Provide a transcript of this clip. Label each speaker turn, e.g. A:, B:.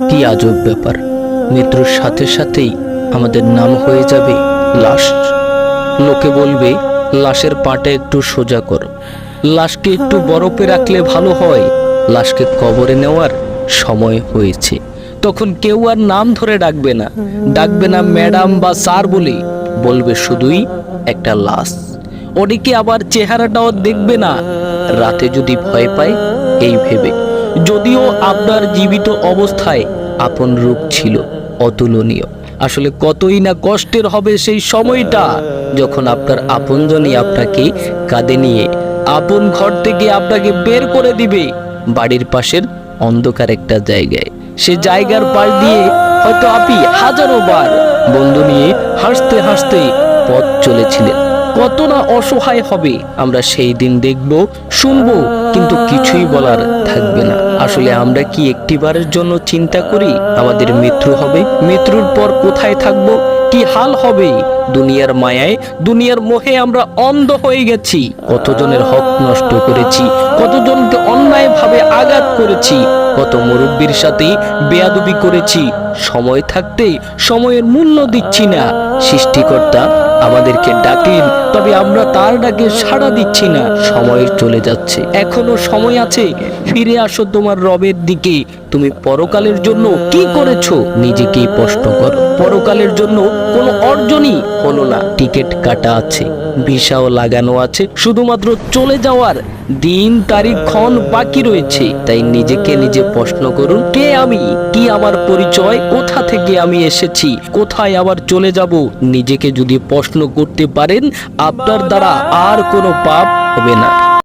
A: কি আজব ব্যাপার, মৃত্যুর সাথে সাথেই আমাদের নাম হয়ে যাবে লাশ। লোকে বলবে লাশের পাটা একটু সোজা করো, লাশকে একটু বরফে রাখলে ভালো হয়, লাশকে কবরে নেওয়ার সময় হয়েছে। তখন কেউ আর নাম ধরে ডাকবে না ম্যাডাম বা স্যার বলে, বলবে শুধুই একটা লাশ। অনেকে আবার চেহারাটাও দেখবে না, রাতে যদি ভয় পায় এই ভেবে, যদিও আপনার জীবিত অবস্থায় আপন রূপ ছিল অতুলনীয়। আসলে কতই না কষ্টের হবে সেই সময়টা, যখন আপনার আপনজনই আপনাকে কাঁধে নিয়ে আপন ঘর থেকে আপনাকে বের করে দিবে বাড়ির পাশের অন্ধকার একটা জায়গায়। সে জায়গার পাশ দিয়ে হয়তো আপনি হাজারো বার বন্ধু নিয়ে হাসতে হাসতে পথ চলেছিলেন। কত না অসহায় হবে আমরা সেই দিন দেখব, শুনবো, কিন্তু কিছুই বলার থাকবে না। আসলে আমরা কি একটিবারের জন্য চিন্তা করি আমাদের মৃত্যু হবে, মৃত্যুর পর কোথায় থাকব, কি হাল হবে? দুনিয়ার মায়ায়, দুনিয়ার মোহে আমরা অন্ধ হয়ে গেছি। কতজনের হক নষ্ট করেছি, কতজনকে অন্যায়ভাবে আঘাত করেছি, কত মুরব্বীর সাথে বেয়াদবি করেছি। সময় থাকতে সময়ের মূল্য দিচ্ছি না। সৃষ্টিকর্তা আমাদেরকে ডাকেন, তবে আমরা তার ডাকে সাড়া দিচ্ছি না। সময় চলে যাচ্ছে, এখনো সময় আছে। ফিরে আসো তোমার রবের দিকে। তুমি পরকালের জন্য কি করেছো নিজেকেই প্রশ্ন করো। পরকালের জন্য কোনো অর্জনই হলো না, টিকিট কাটা আছে, ভিসাও লাগানো আছে, শুধুমাত্র চলে যাওয়ার দিন তারিখ ক্ষণ বাকি রয়েছে। তাই নিজেকে নিজে প্রশ্ন করুন, কে আমি, কি আমার পরিচয়, কোথা থেকে আমি এসেছি, কোথায় আবার চলে যাব। নিজেকে যদি প্রশ্ন করতে পারেন, আপনার দ্বারা আর কোনো পাপ হবে না।